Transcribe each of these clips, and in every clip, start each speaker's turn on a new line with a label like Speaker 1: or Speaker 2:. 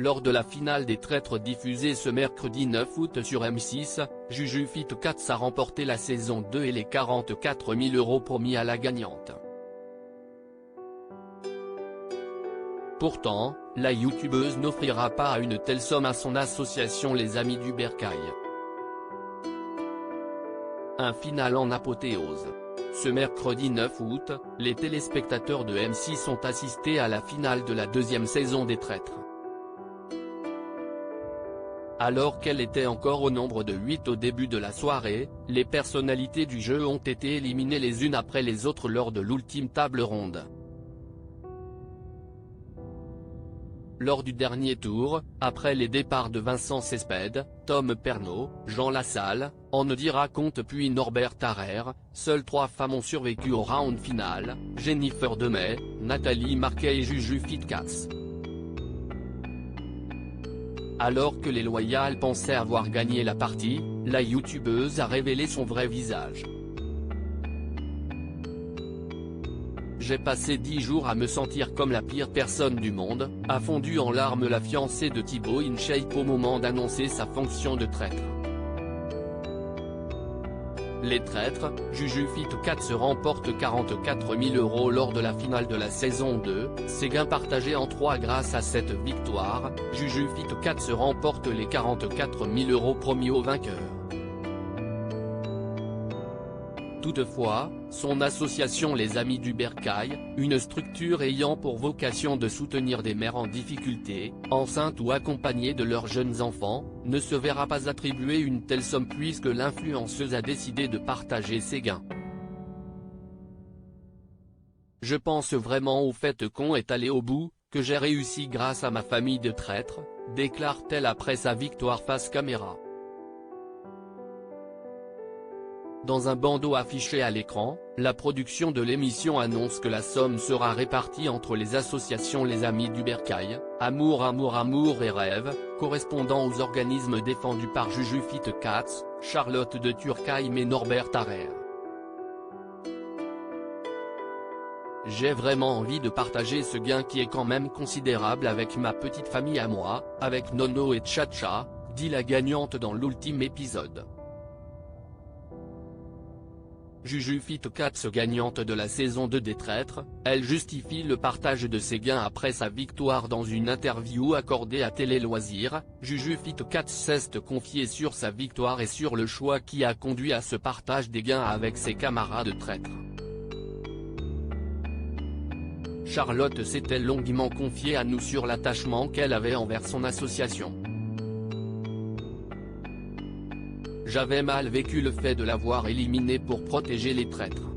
Speaker 1: Lors de la finale des traîtres diffusée ce mercredi 9 août sur M6, Juju Fit Cats a remporté la saison 2 et les 44 000 € promis à la gagnante. Pourtant, la youtubeuse n'offrira pas une telle somme à son association Les Amis du Bercail. Un final en apothéose. Ce mercredi 9 août, les téléspectateurs de M6 ont assisté à la finale de la deuxième saison des traîtres. Alors qu'elle était encore au nombre de 8 au début de la soirée, les personnalités du jeu ont été éliminées les unes après les autres lors de l'ultime table ronde. Lors du dernier tour, après les départs de Vincent Cespedes, Tom Pernaut, Jean Lassalle, Anne-Di Raconte puis Norbert Tarrer, seules 3 femmes ont survécu au round final, Jennifer Demey, Nathalie Marquet et Juju Fit Cats. Alors que les loyales pensaient avoir gagné la partie, la youtubeuse a révélé son vrai visage. J'ai passé 10 jours à me sentir comme la pire personne du monde, a fondu en larmes la fiancée de Thibaut InShape au moment d'annoncer sa fonction de traître. Les traîtres, Juju Fit Cats remporte 44 000 € lors de la finale de la saison 2, ses gains partagés en 3 grâce à cette victoire, Juju Fit Cats remporte les 44 000 € promis au vainqueur. Toutefois, son association Les Amis du Bercail, une structure ayant pour vocation de soutenir des mères en difficulté, enceintes ou accompagnées de leurs jeunes enfants, ne se verra pas attribuer une telle somme puisque l'influenceuse a décidé de partager ses gains. Je pense vraiment au fait qu'on est allé au bout, que j'ai réussi grâce à ma famille de traîtres, déclare-t-elle après sa victoire face caméra. Dans un bandeau affiché à l'écran, la production de l'émission annonce que la somme sera répartie entre les associations Les Amis du Bercail, Amour Amour Amour et Rêve, correspondant aux organismes défendus par Juju Fit Cats, Charlotte de Turckheim et Norbert Tarrer. J'ai vraiment envie de partager ce gain qui est quand même considérable avec ma petite famille à moi, avec Nono et Tcha-Tcha, dit la gagnante dans l'ultime épisode. Juju Fit Cats gagnante de la saison 2 des traîtres, elle justifie le partage de ses gains après sa victoire dans une interview accordée à Télé Loisirs. Juju Fit Cats s'est confiée sur sa victoire et sur le choix qui a conduit à ce partage des gains avec ses camarades traîtres. Charlotte s'était longuement confiée à nous sur l'attachement qu'elle avait envers son association. J'avais mal vécu le fait de l'avoir éliminée pour protéger les traîtres.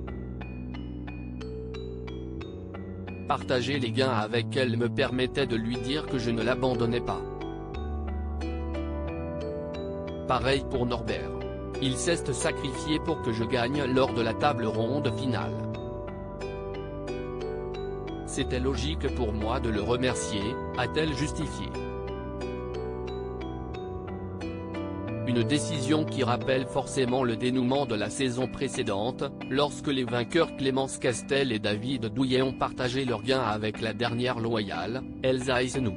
Speaker 1: Partager les gains avec elle me permettait de lui dire que je ne l'abandonnais pas. Pareil pour Norbert. Il s'est sacrifié pour que je gagne lors de la table ronde finale. C'était logique pour moi de le remercier, a-t-elle justifié. Une décision qui rappelle forcément le dénouement de la saison précédente, lorsque les vainqueurs Clémence Castel et David Douillet ont partagé leurs gains avec la dernière loyale, Elsa Isenou.